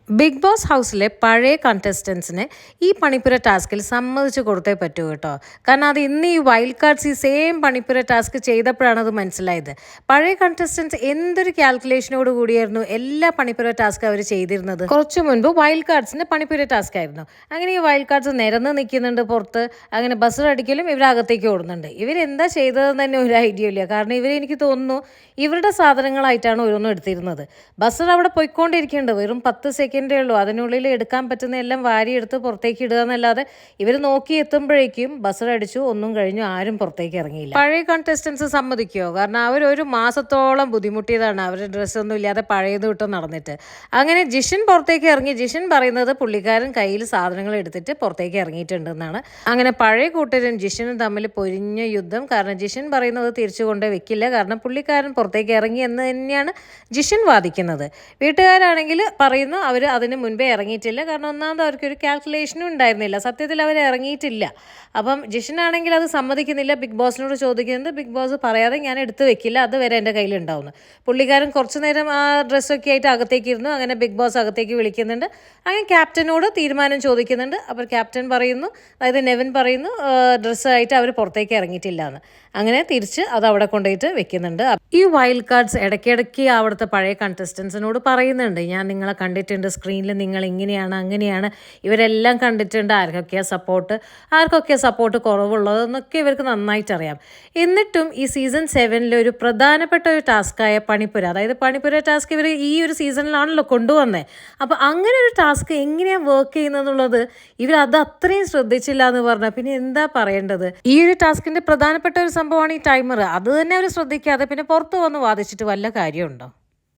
Big boss ഹൗസിലെ പഴയ കണ്ടസ്റ്റൻസിനെ ഈ പണിപ്പുര ടാസ്കിൽ സമ്മതിച്ച് കൊടുത്തേ പറ്റൂ കേട്ടോ. കാരണം അത് ഇന്ന് ഈ വൈൽഡ് കാർഡ്സ് ഈ സെയിം പണിപ്പുര ടാസ്ക് ചെയ്തപ്പോഴാണ് അത് മനസ്സിലായത്. പഴയ കണ്ടസ്റ്റൻസ് എന്തൊരു കാൽക്കുലേഷനോട് കൂടിയായിരുന്നു എല്ലാ പണിപ്പുര ടാസ്ക് അവർ ചെയ്തിരുന്നത്. കുറച്ചു മുൻപ് വൈൽഡ് കാർഡ്സിന്റെ പണിപ്പുര ടാസ്ക് ആയിരുന്നു. അങ്ങനെ ഈ വൈൽഡ് കാർഡ്സ് നിരന്ന് നിൽക്കുന്നുണ്ട് പുറത്ത്. അങ്ങനെ ബസ് അടിക്കലും ഇവരകത്തേക്ക് ഓടുന്നുണ്ട്. ഇവരെന്താ ചെയ്തതെന്ന് തന്നെ ഒരു ഐഡിയ ഇല്ല. കാരണം എനിക്ക് തോന്നുന്നു ഇവരുടെ സാധനങ്ങളായിട്ടാണ് ഓരോന്നും എടുത്തിരുന്നത്. ബസ് അവിടെ പോയിക്കൊണ്ടിരിക്കുന്നുണ്ട്. വെറും 10 സെക്കൻഡേ ഉള്ളൂ. അതിനുള്ളിൽ എടുക്കാൻ പറ്റുന്ന എല്ലാം വാരിയെടുത്ത് പുറത്തേക്ക് ഇടുക എന്നല്ലാതെ ഇവർ നോക്കി എത്തുമ്പോഴേക്കും ബസ് അടിച്ചു, ഒന്നും കഴിഞ്ഞു, ആരും പുറത്തേക്ക് ഇറങ്ങിയില്ല. പഴയ കണ്ടസ്റ്റൻസ് സമ്മതിക്കുമോ? കാരണം അവർ മാസത്തോളം ബുദ്ധിമുട്ടിയതാണ്. അവരുടെ ഡ്രസ്സൊന്നും ഇല്ലാതെ പഴയത് വിട്ട് നടന്നിട്ട്. അങ്ങനെ ജിഷൻ പുറത്തേക്ക് ഇറങ്ങി. ജിഷൻ പറയുന്നത് പുള്ളിക്കാരൻ കയ്യിൽ സാധനങ്ങൾ എടുത്തിട്ട് പുറത്തേക്ക് ഇറങ്ങിയിട്ടുണ്ടെന്നാണ്. അങ്ങനെ പഴയ കൂട്ടരും ജിഷനും തമ്മിൽ പൊരിഞ്ഞ യുദ്ധം. കാരണം ജിഷൻ പറയുന്നത് തിരിച്ചു കൊണ്ടേ വെക്കില്ല. കാരണം പുള്ളിക്കാരൻ പുറത്തേക്ക് ഇറങ്ങി എന്ന് തന്നെയാണ് ജിഷൻ വാദിക്കുന്നത്. വീട്ടുകാരാണെങ്കിൽ പറയുന്നു അവർ അതിന് മുൻപേ ഇറങ്ങിയിട്ടില്ല. കാരണം ഒന്നാമത് അവർക്കൊരു കാൽക്കുലേഷനും ഉണ്ടായിരുന്നില്ല. സത്യത്തിൽ അവർ ഇറങ്ങിയിട്ടില്ല. അപ്പം ജിഷനാണെങ്കിൽ അത് സമ്മതിക്കുന്നില്ല. ബിഗ് ബോസിനോട് ചോദിക്കുന്നത് ബിഗ് ബോസ് പറയാതെ ഞാൻ എടുത്തു വെക്കില്ല, അതുവരെ എൻ്റെ കയ്യിലുണ്ടാവുന്നു. പുള്ളിക്കാരൻ കുറച്ചു നേരം ആ ഡ്രസ്സൊക്കെ ആയിട്ട് അകത്തേക്ക് ഇരുന്നു. അങ്ങനെ ബിഗ് ബോസ് അകത്തേക്ക് വിളിക്കുന്നുണ്ട്. അങ്ങനെ ക്യാപ്റ്റനോട് തീരുമാനം ചോദിക്കുന്നുണ്ട്. അപ്പോൾ ക്യാപ്റ്റൻ പറയുന്നു, അതായത് നെവിൻ പറയുന്നു, ഡ്രസ്സായിട്ട് അവർ പുറത്തേക്ക് ഇറങ്ങിയിട്ടില്ല എന്ന്. അങ്ങനെ തിരിച്ച് അത് അവിടെ കൊണ്ടുപോയിട്ട് വെക്കുന്നുണ്ട്. ഈ വൈൽഡ് കാർഡ്സ് ഇടയ്ക്കിടയ്ക്ക് അവിടുത്തെ പഴയ കണ്ടസ്റ്റൻസിനോട് പറയുന്നുണ്ട്, ഞാൻ നിങ്ങളെ കണ്ടിട്ടുണ്ട് സ്ക്രീനിൽ, നിങ്ങൾ ഇങ്ങനെയാണ് അങ്ങനെയാണ്, ഇവരെല്ലാം കണ്ടിട്ടുണ്ട്, ആർക്കൊക്കെ സപ്പോർട്ട് കുറവുള്ളതെന്നൊക്കെ ഇവർക്ക് നന്നായിട്ട് അറിയാം. എന്നിട്ടും ഈ സീസൺ 7 ഒരു പ്രധാനപ്പെട്ട ഒരു ടാസ്ക്കായ പണിപ്പുര, അതായത് പണിപ്പുര ടാസ്ക് ഇവർ ഈ ഒരു സീസണിലാണല്ലോ കൊണ്ടുവന്നത്. അപ്പോൾ അങ്ങനെ ഒരു ടാസ്ക് എങ്ങനെയാണ് വർക്ക് ചെയ്യുന്നതെന്നുള്ളത് ഇവർ അത്രയും ശ്രദ്ധിച്ചില്ല എന്ന് പറഞ്ഞാൽ പിന്നെ എന്താ പറയേണ്ടത്. ഈ ഒരു ടാസ്കിൻ്റെ പ്രധാനപ്പെട്ട ഒരു സംഭവമാണ് ഈ ടൈമർ. അത് തന്നെ അവർ ശ്രദ്ധിക്കാതെ പിന്നെ പുറത്ത് വന്ന് വാദിച്ചിട്ട് വല്ല കാര്യമുണ്ടോ?